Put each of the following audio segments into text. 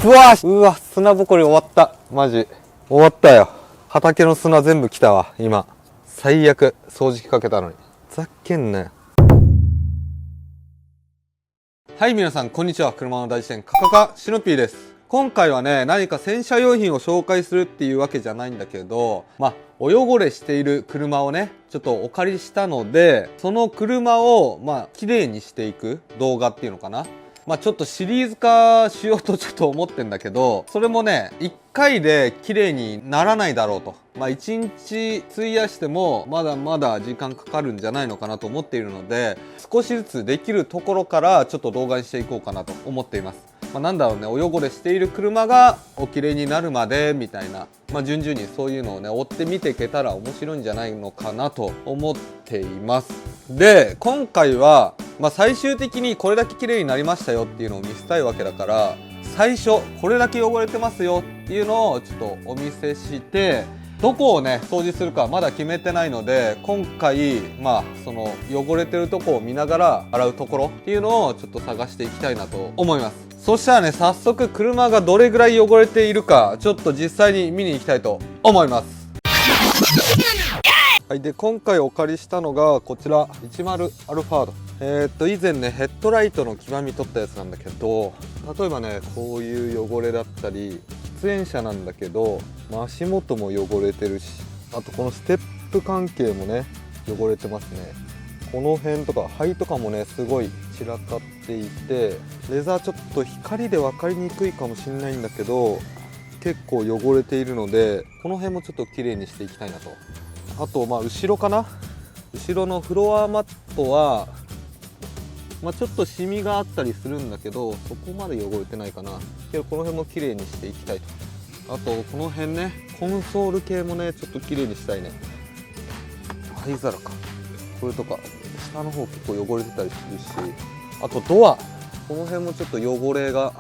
うわうわ、砂ぼこり終わった。マジ。終わったよ。畑の砂全部来たわ、今。最悪。掃除機かけたのに。ざっけんなよ。はい、皆さん、こんにちは。車の大自然、カカカシノピーです。今回はね、何か洗車用品を紹介するっていうわけじゃないんだけど、お汚れしている車をね、ちょっとお借りしたので、その車を、綺麗にしていく動画っていうのかな。ちょっとシリーズ化しようとちょっと思ってんだけど、それもね、1回で綺麗にならないだろうと。1日費やしてもまだまだ時間かかるんじゃないのかなと思っているので、少しずつできるところからちょっと動画にしていこうかなと思っています。なんだろうね、お汚れしている車がお綺麗になるまでみたいな、順々にそういうのをね、追ってみていけたら面白いんじゃないのかなと思っています。で、今回は最終的にこれだけ綺麗になりましたよっていうのを見せたいわけだから、最初これだけ汚れてますよっていうのをちょっとお見せして、どこをね掃除するかまだ決めてないので、今回その汚れてるとこを見ながら洗うところっていうのをちょっと探していきたいなと思います。そしたらね、早速車がどれぐらい汚れているかちょっと実際に見に行きたいと思います。はい、で今回お借りしたのがこちら10アルファード。以前ねヘッドライトの黄ばみ取ったやつなんだけど、例えばねこういう汚れだったり、喫煙者なんだけど足元も汚れてるし、あとこのステップ関係もね汚れてますね。この辺とか灰とかもねすごい散らかっていて、レザーちょっと光で分かりにくいかもしれないんだけど結構汚れているので、この辺もちょっと綺麗にしていきたいなと。あと後ろかな、後ろのフロアマットはちょっとシミがあったりするんだけど、そこまで汚れてないかな。けどこの辺も綺麗にしていきたいと。あとこの辺ね、コンソール系もねちょっと綺麗にしたいね。灰皿か、これとか下の方結構汚れてたりするし、あとドア、この辺もちょっと汚れが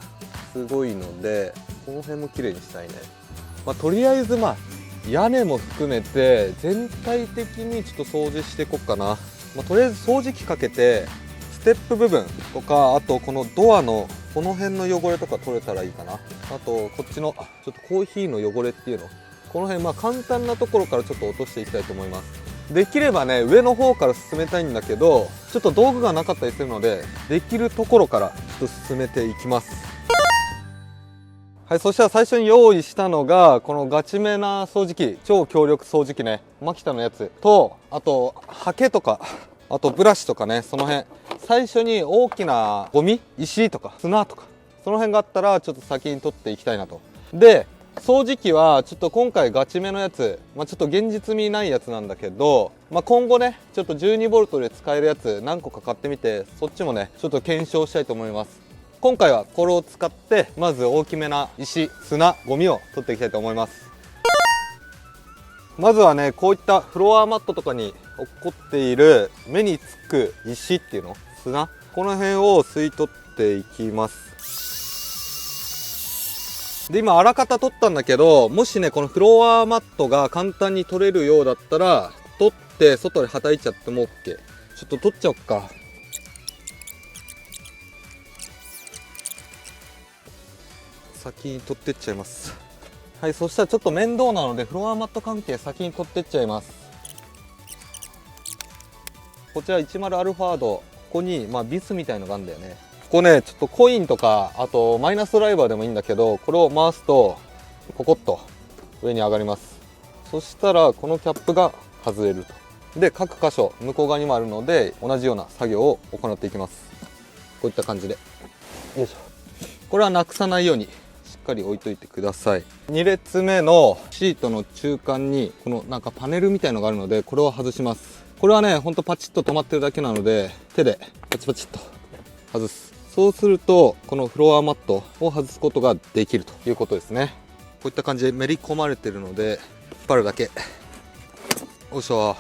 すごいので、この辺も綺麗にしたいね。とりあえず屋根も含めて全体的にちょっと掃除していこうかな。とりあえず掃除機かけてステップ部分とか、あとこのドアのこの辺の汚れとか取れたらいいかな。あとこっちのちょっとコーヒーの汚れっていうの、この辺簡単なところからちょっと落としていきたいと思います。できればね上の方から進めたいんだけど、ちょっと道具がなかったりするので、できるところからちょっと進めていきます。はい、そしたら最初に用意したのがこのガチめな掃除機、超強力掃除機ね、マキタのやつと、あとハケとか、あとブラシとかね、その辺最初に大きなゴミ、石とか砂とかその辺があったらちょっと先に取っていきたいなと。で掃除機はちょっと今回ガチめのやつ、ちょっと現実味ないやつなんだけど、今後ねちょっと 12V で使えるやつ何個か買ってみて、そっちもねちょっと検証したいと思います。今回はこれを使ってまず大きめな石、砂、ゴミを取っていきたいと思います。まずはねこういったフロアマットとかに落っこっている目につく石っていうの、砂、この辺を吸い取っていきます。で今あらかた取ったんだけど、もしねこのフロアマットが簡単に取れるようだったら取って外ではたいちゃっても OK。 ちょっと取っちゃおっか。先に取ってっちゃいます。はい、そしたらちょっと面倒なのでフロアマット関係先に取ってっちゃいます。こちら10アルファード、ここにビスみたいのがあるんだよね。ここねちょっとコインとか、あとマイナスドライバーでもいいんだけど、これを回すとポコッと上に上がります。そしたらこのキャップが外れると。で各箇所向こう側にもあるので同じような作業を行っていきます。こういった感じで、よいしょ。これはなくさないようにしっかり置いといてください。2列目のシートの中間にこのなんかパネルみたいのがあるので、これを外します。これはねほんとパチッと止まってるだけなので、手でパチパチっと外す。そうするとこのフロアマットを外すことができるということですね。こういった感じでめり込まれてるので引っ張るだけ。よいしょ。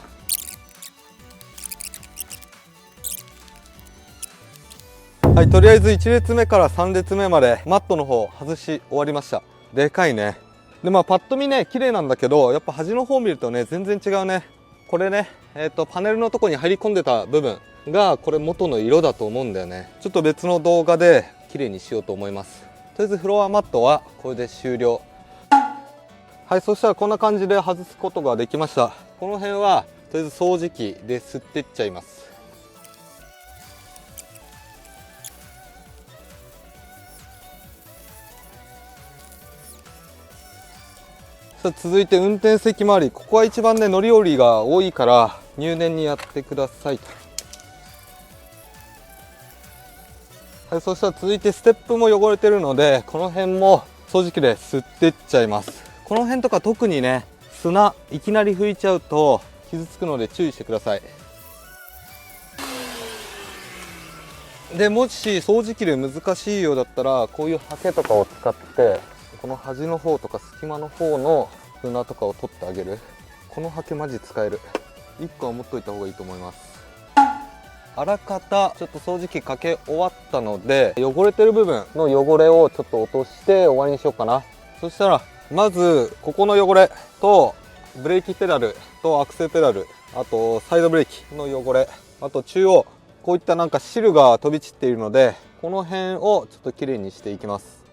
はい、とりあえず1列目から3列目までマットの方外し終わりました。でかいね。でパッと見ね綺麗なんだけど、やっぱ端の方見るとね全然違うね。これねパネルのとこに入り込んでた部分がこれ元の色だと思うんだよね。ちょっと別の動画で綺麗にしようと思います。りあえずフロアマットはこれで終了。はい、そしたらこんな感じで外すことができました。この辺はとりあえず掃除機で吸っていっちゃいます。さあ続いて運転席周り、ここは一番ね乗り降りが多いから入念にやってくださいと。はい、そしたら続いてステップも汚れてるので、この辺も掃除機で吸っていっちゃいます。この辺とか特にね、砂いきなり拭いちゃうと傷つくので注意してください。でもし掃除機で難しいようだったら、こういうハケとかを使ってこの端の方とか隙間の方の砂とかを取ってあげる。このハケマジ使える。1個は持っといた方がいいと思います。あらかたちょっと掃除機かけ終わったので、汚れてる部分の汚れをちょっと落として終わりにしようかな。そしたらまずここの汚れとブレーキペダルとアクセルペダル、あとサイドブレーキの汚れ、あと中央こういったなんか汁が飛び散っているので、この辺をちょっときれいにしていきます。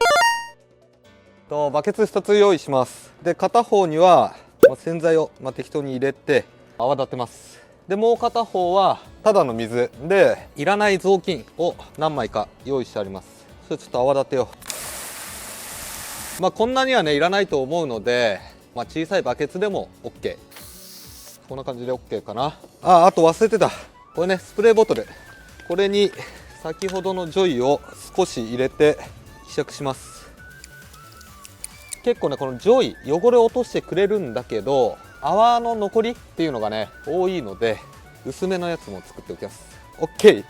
バケツ2つ用意します。で片方には洗剤を適当に入れて泡立てます。でもう片方はただの水で、いらない雑巾を何枚か用意してあります。それちょっと泡立てよう。こんなにはねいらないと思うので、小さいバケツでも OK。 こんな感じで OK かな。あと忘れてた、これねスプレーボトル、これに先ほどのジョイを少し入れて希釈します。結構ねこのジョイ汚れを落としてくれるんだけど、泡の残りっていうのがね多いので、薄めのやつも作っておきます。 OK。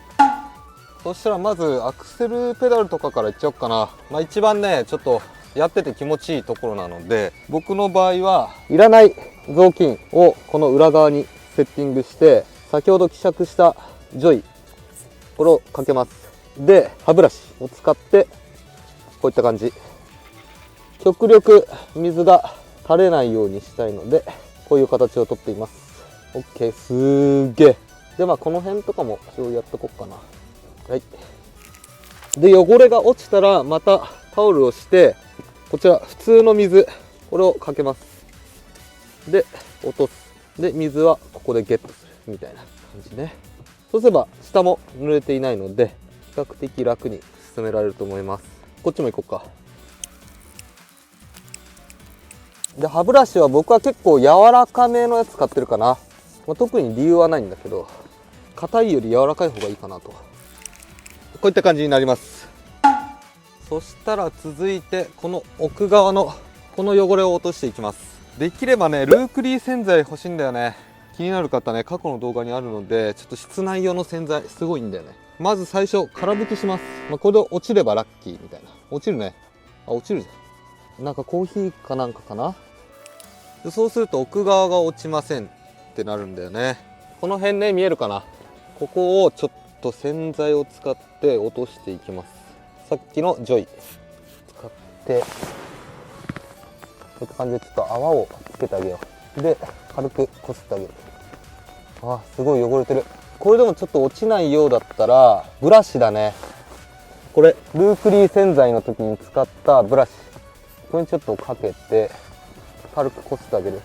そしたらまずアクセルペダルとかからいっちゃおうかな。一番ねちょっとやってて気持ちいいところなので、僕の場合はいらない雑巾をこの裏側にセッティングして、先ほど希釈したジョイこれをかけます。で歯ブラシを使ってこういった感じ、極力水が垂れないようにしたいのでこういう形をとっています。 OK。 すーげえ。でこの辺とかも一応やっとこうかな。はい。で汚れが落ちたらまたタオルをして、こちら普通の水これをかけます。で落とす。で水はここでゲットするみたいな感じね。そうすれば下も濡れていないので比較的楽に進められると思います。こっちも行こうか。で歯ブラシは僕は結構柔らかめのやつ買ってるかな。特に理由はないんだけど、硬いより柔らかい方がいいかなと。こういった感じになります。そしたら続いてこの奥側のこの汚れを落としていきます。できればねルークリー洗剤欲しいんだよね。気になる方ね過去の動画にあるので、ちょっと室内用の洗剤すごいんだよね。まず最初空拭きします。これで落ちればラッキーみたいな。落ちるね。落ちるじゃん。なんかコーヒーかなんかかな。でそうすると奥側が落ちませんってなるんだよね。この辺ね見えるかな。ここをちょっと洗剤を使って落としていきます。さっきのジョイ使ってこういった感じでちょっと泡をつけてあげよう。で軽くこすってあげる。すごい汚れてる。これでもちょっと落ちないようだったらブラシだね。これルークリー洗剤の時に使ったブラシ、これにちょっとかけて軽くこすってあげる。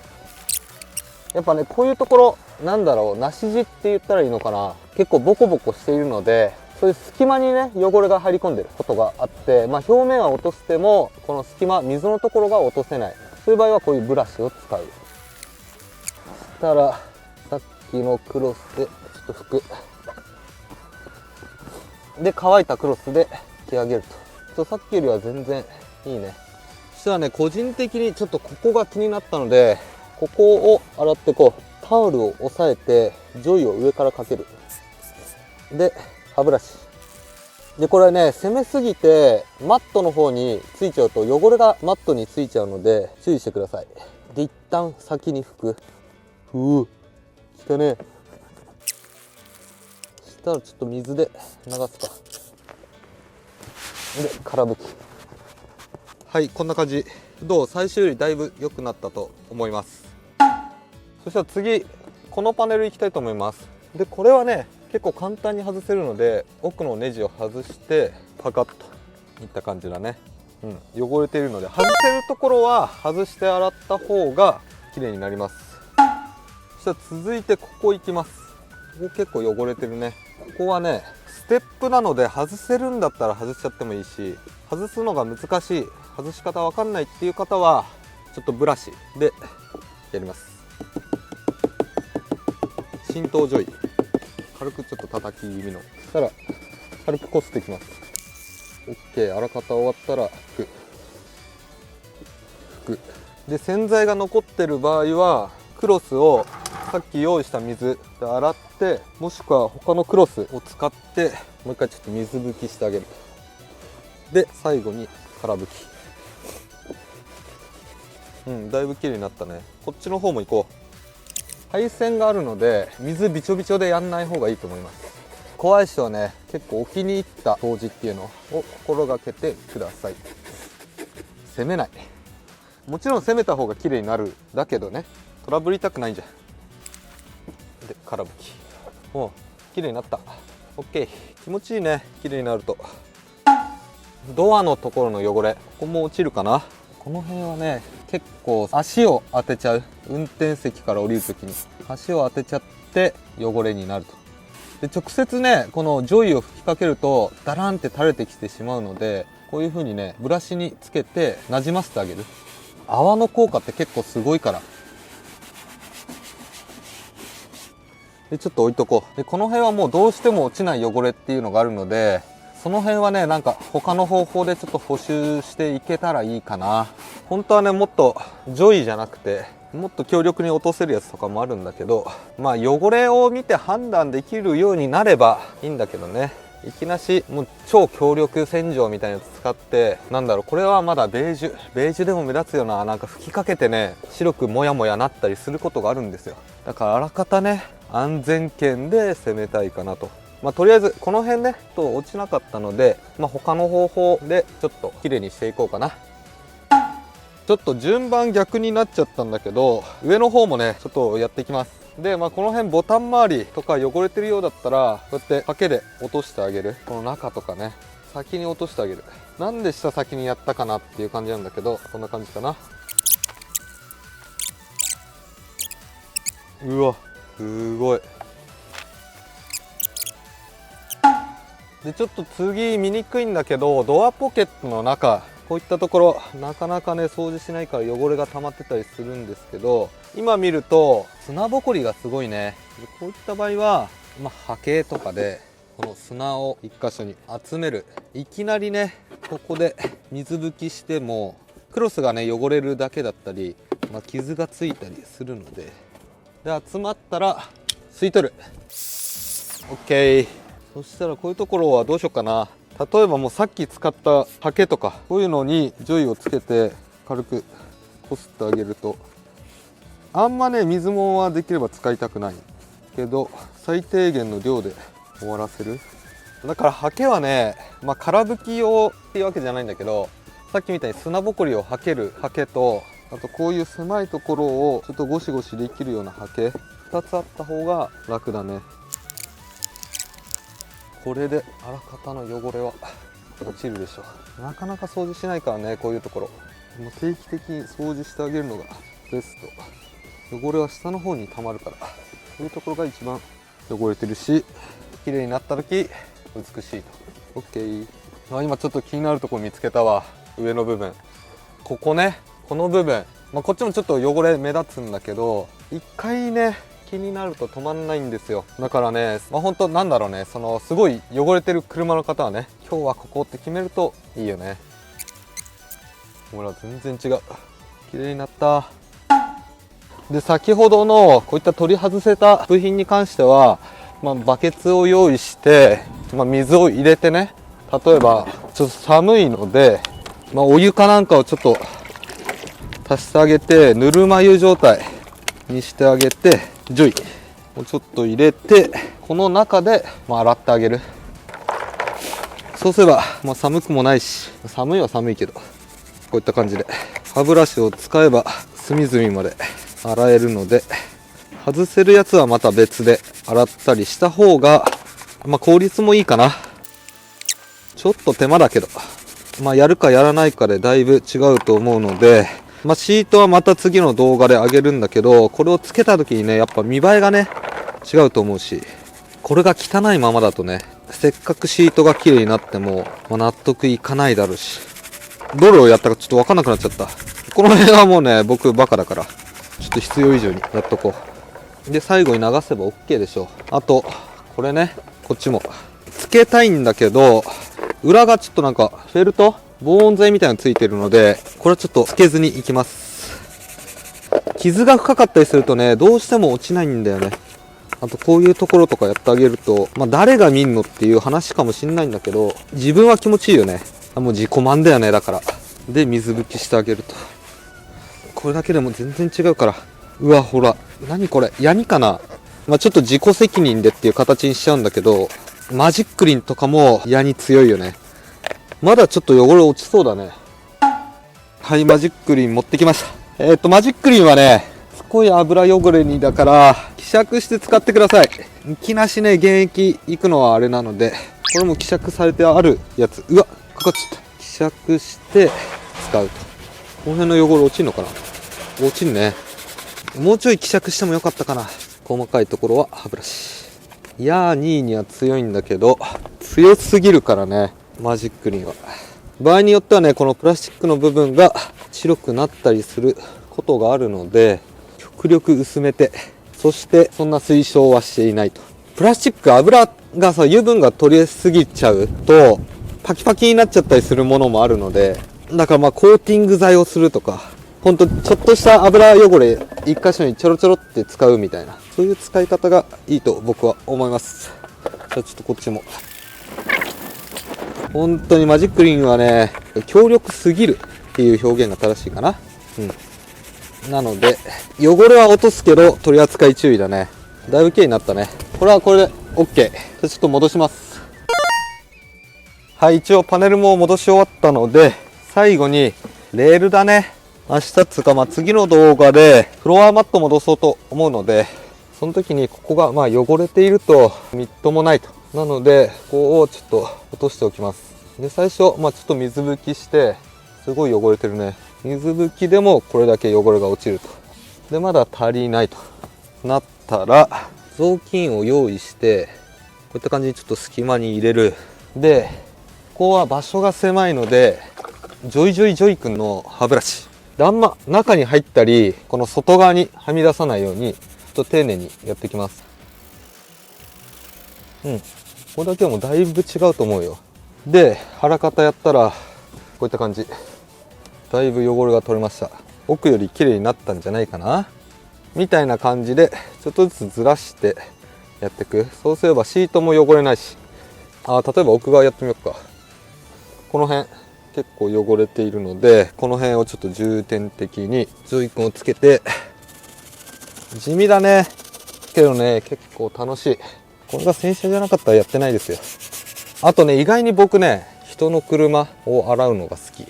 やっぱねこういうところなんだろう、梨地って言ったらいいのかな、結構ボコボコしているので、そういう隙間にね汚れが入り込んでることがあって、表面は落としてもこの隙間水のところが落とせない、そういう場合はこういうブラシを使う。そしたらさっきのクロスでちょっと拭く。で乾いたクロスで引き上げると。さっきよりは全然いいね。そしたらね個人的にちょっとここが気になったので、ここを洗ってタオルを押さえてジョイを上からかける。で歯ブラシで、これね攻めすぎてマットの方についちゃうと汚れがマットについちゃうので注意してください。で一旦先に拭く。汚ねえ。そしたらちょっと水で流すか。で空拭き。はい、こんな感じ。どう？最初よりだいぶ良くなったと思います。そしたら次このパネルいきたいと思います。でこれはね結構簡単に外せるので、奥のネジを外してパカッといった感じだね。汚れているので、外せるところは外して洗った方が綺麗になります。そしたら続いてここ行きます。ここ結構汚れてるね。ここはねステップなので、外せるんだったら外しちゃってもいいし、外すのが難しい、外し方わかんないっていう方はちょっとブラシでやります。浸透ジョイ軽くちょっと叩き気味の、そしたら軽くこすっていきます。 OK。 洗方終わったら拭くで、洗剤が残ってる場合はクロスをさっき用意した水で洗って、もしくは他のクロスを使ってもう一回ちょっと水拭きしてあげる。で最後に空拭き。だいぶ綺麗になったね。こっちの方も行こう。配線があるので水びちょびちょでやんない方がいいと思います。怖い人はね結構お気に入った掃除っていうのを心がけてください。攻めない、もちろん攻めた方が綺麗になるだけどね、トラブりたくないんじゃん。で空拭き、もう綺麗になった。 OK。 気持ちいいね、綺麗になると。ドアのところの汚れ、ここも落ちるかな。この辺はね結構足を当てちゃう。運転席から降りるときに足を当てちゃって汚れになると。で直接ねこのジョイを吹きかけるとダランって垂れてきてしまうので、こういう風にねブラシにつけてなじませてあげる。泡の効果って結構すごいから。でちょっと置いとこう。でこの辺はもうどうしても落ちない汚れっていうのがあるので、その辺はねなんか他の方法でちょっと補修していけたらいいかな。本当はねもっとジョイじゃなくてもっと強力に落とせるやつとかもあるんだけど、まあ汚れを見て判断できるようになればいいんだけどね。いきなしもう超強力洗浄みたいなやつ使って、なんだろう、これはまだベージュでも目立つような、なんか吹きかけてね白くモヤモヤなったりすることがあるんですよ。だからあらかたね安全圏で攻めたいかなと。とりあえずこの辺ねと落ちなかったので、他の方法でちょっと綺麗にしていこうかな。ちょっと順番逆になっちゃったんだけど、上の方もねちょっとやっていきます。でこの辺ボタン周りとか汚れてるようだったらこうやってハケで落としてあげる。この中とかね先に落としてあげる。なんで下先にやったかなっていう感じなんだけど、こんな感じかな。うわすごい。でちょっと次見にくいんだけど、ドアポケットの中こういったところなかなかね掃除しないから汚れが溜まってたりするんですけど、今見ると砂ぼこりがすごいね。でこういった場合はハケとかでこの砂を一箇所に集める。いきなりねここで水拭きしてもクロスがね汚れるだけだったり、傷がついたりするので、集まったら吸い取る。 OK。そしたらこういうところはどうしようかな。例えばもうさっき使ったハケとかこういうのにジョイをつけて軽くこすってあげると、あんまね水もはできれば使いたくないけど最低限の量で終わらせる。だからハケはね空拭き用っていうわけじゃないんだけど、さっきみたいに砂ぼこりをはけるハケと、あとこういう狭いところをちょっとゴシゴシできるようなハケ2つあった方が楽だね。これであらかたの汚れは落ちるでしょう。なかなか掃除しないからね、こういうところもう定期的に掃除してあげるのがベスト。汚れは下の方にたまるから、こういうところが一番汚れてるし綺麗になった時美しいと。 OK。今ちょっと気になるところ見つけたわ。上の部分、ここね、この部分、こっちもちょっと汚れ目立つんだけど、一回ね気になると止まんないんですよ。だからね本当なんだろうね、すごい汚れてる車の方はね、今日はここって決めるといいよね。ほら全然違う、綺麗になった。で先ほどのこういった取り外せた部品に関しては、バケツを用意して、水を入れてね、例えばちょっと寒いので、お湯かなんかをちょっと足してあげて、ぬるま湯状態にしてあげて、ジョイをちょっと入れてこの中で洗ってあげる。そうすれば寒くもないし、寒いは寒いけどこういった感じで歯ブラシを使えば隅々まで洗えるので、外せるやつはまた別で洗ったりした方が効率もいいかな。ちょっと手間だけどまあやるかやらないかでだいぶ違うと思うので、まあシートはまた次の動画で上げるんだけど、これをつけた時にね、やっぱ見栄えがね、違うと思うし、これが汚いままだとね、せっかくシートが綺麗になっても、まあ、納得いかないだろうし、どれをやったかちょっとわかんなくなっちゃった。この辺はもうね、僕バカだから、ちょっと必要以上にやっとこう。で、最後に流せば OK でしょ。あと、これね、こっちも。つけたいんだけど、裏がちょっとなんか、フェルト防音材みたいなのついてるので、これはちょっとつけずにいきます。傷が深かったりするとね、どうしても落ちないんだよね。あとこういうところとかやってあげると、まあ誰が見んのっていう話かもしんないんだけど、自分は気持ちいいよね。もう自己満だよね、だから。で、水拭きしてあげると。これだけでも全然違うから。うわ、ほら。何これ、ヤニかな。まあちょっと自己責任でっていう形にしちゃうんだけど、マジックリンとかもヤニ強いよね。まだちょっと汚れ落ちそうだね。はい、マジックリン持ってきました。マジックリンはね、すごい油汚れにだから、希釈して使ってください。いきなしね、原液いくのはあれなので、これも希釈されてあるやつ。うわ、かかっちゃった。希釈して使うと。この辺の汚れ落ちるのかな。落ちるね。もうちょい希釈してもよかったかな。細かいところは歯ブラシ。ヤーニーには強いんだけど、強すぎるからね、マジックリンは。場合によってはね、このプラスチックの部分が白くなったりすることがあるので、極力薄めて、そしてそんな推奨はしていないと。プラスチック油がさ、油分が取れすぎちゃうと、パキパキになっちゃったりするものもあるので、だからまあコーティング剤をするとか、ほんとちょっとした油汚れ一箇所にちょろちょろって使うみたいな、そういう使い方がいいと僕は思います。じゃあちょっとこっちも。本当にマジックリンはね、強力すぎるっていう表現が正しいかな。なので、汚れは落とすけど取り扱い注意だね。だいぶ綺麗になったね。これはこれで OK。じゃあちょっと戻します。はい、一応パネルも戻し終わったので、最後にレールだね。明日つうか、まあ次の動画でフロアマット戻そうと思うので、その時にここがまあ汚れているとみっともないと。なので、ここをちょっと落としておきます。で、最初、まあちょっと水拭きして、すごい汚れてるね。水拭きでもこれだけ汚れが落ちると。で、まだ足りないとなったら、雑巾を用意して、こういった感じにちょっと隙間に入れる。で、ここは場所が狭いので、ジョイジョイジョイくんの歯ブラシ。で、あんま中に入ったり、この外側にはみ出さないように、ちょっと丁寧にやっていきます。これだけはもうだいぶ違うと思うよ。で、腹肩やったら、こういった感じ。だいぶ汚れが取れました。奥より綺麗になったんじゃないかなみたいな感じで、ちょっとずつずらしてやっていく。そうすればシートも汚れないし。例えば奥側やってみようか。この辺、結構汚れているので、この辺をちょっと重点的にジョイコンをつけて、地味だね。けどね、結構楽しい。これが洗車じゃなかったらやってないですよ。あとね、意外に僕ね、人の車を洗うのが好き。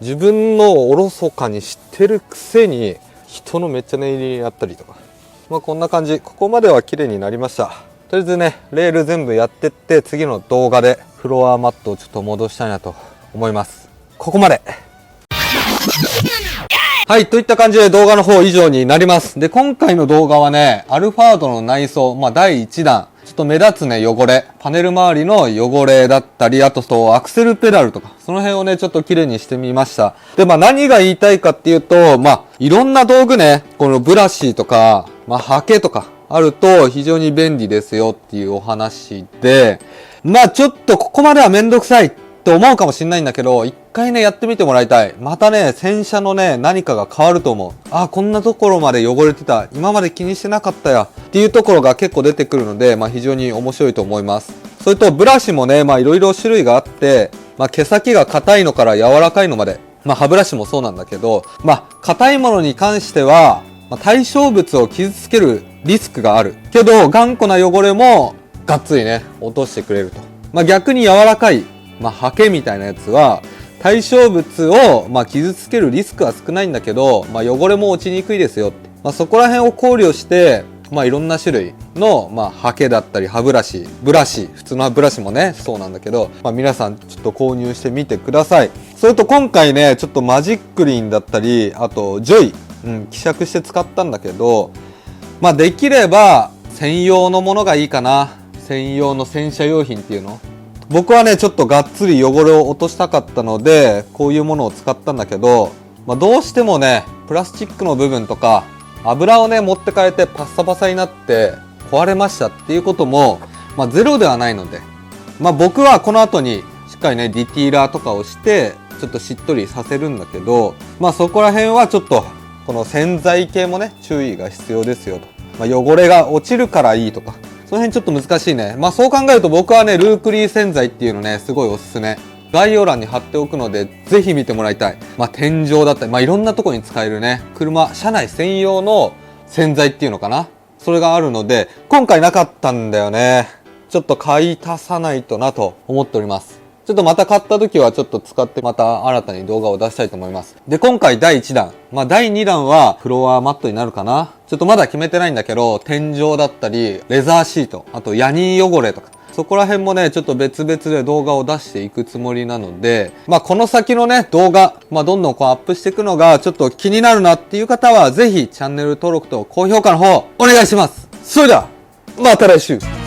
自分のおろそかに知ってるくせに、人のめっちゃ念入りにやったりとか。まあこんな感じ。ここまでは綺麗になりました。とりあえずね、レール全部やってって、次の動画でフロアマットをちょっと戻したいなと思います。ここまで。はい、といった感じで動画の方以上になります。で、今回の動画はね、アルファードの内装、まあ第1弾。ちょっと目立つね、汚れ。パネル周りの汚れだったり、あとそう、アクセルペダルとか、その辺をね、ちょっと綺麗にしてみました。で、まあ何が言いたいかっていうと、まあ、いろんな道具ね、このブラシとか、まあ、ハケとか、あると非常に便利ですよっていうお話で、まあちょっとここまではめんどくさいって思うかもしんないんだけど、一回ね、やってみてもらいたい。またね、洗車のね、何かが変わると思う。こんなところまで汚れてた。今まで気にしてなかったや。っていうところが結構出てくるので、まあ非常に面白いと思います。それと、ブラシもね、まあいろいろ種類があって、まあ毛先が硬いのから柔らかいのまで。まあ歯ブラシもそうなんだけど、まあ硬いものに関しては、まあ、対象物を傷つけるリスクがある。けど、頑固な汚れもがっつりね、落としてくれると。まあ逆に柔らかい、まあハケみたいなやつは、対象物を、まあ、傷つけるリスクは少ないんだけど、まあ、汚れも落ちにくいですよって。まあ、そこら辺を考慮して、まあ、いろんな種類の、まあ、ハケだったり、歯ブラシ、ブラシ、普通のブラシもね、そうなんだけど、まあ、皆さんちょっと購入してみてください。それと今回ね、ちょっとマジックリンだったり、あとジョイ、希釈して使ったんだけど、まあできれば専用のものがいいかな。専用の洗車用品っていうの。僕はね、ちょっとがっつり汚れを落としたかったので、こういうものを使ったんだけど、まあどうしてもね、プラスチックの部分とか、油をね、持ってかれてパッサパサになって壊れましたっていうことも、まあゼロではないので、まあ僕はこの後にしっかりね、ディティーラーとかをして、ちょっとしっとりさせるんだけど、まあそこら辺はちょっと、この洗剤系もね、注意が必要ですよと。まあ汚れが落ちるからいいとか、その辺ちょっと難しいね。まあそう考えると僕はね、ルークリー洗剤っていうのね、すごいおすすめ。概要欄に貼っておくので、ぜひ見てもらいたい。まあ天井だったり、まあいろんなところに使えるね、車内専用の洗剤っていうのかな。それがあるので、今回なかったんだよね。ちょっと買い足さないとなと思っております。ちょっとまた買った時はちょっと使ってまた新たに動画を出したいと思います。で、今回第1弾。まあ第2弾はフロアマットになるかな。ちょっとまだ決めてないんだけど、天井だったり、レザーシート、あとヤニ汚れとか。そこら辺もね、ちょっと別々で動画を出していくつもりなので、まあこの先のね、動画、まあどんどんこうアップしていくのがちょっと気になるなっていう方は、ぜひチャンネル登録と高評価の方、お願いします。それでは、また来週。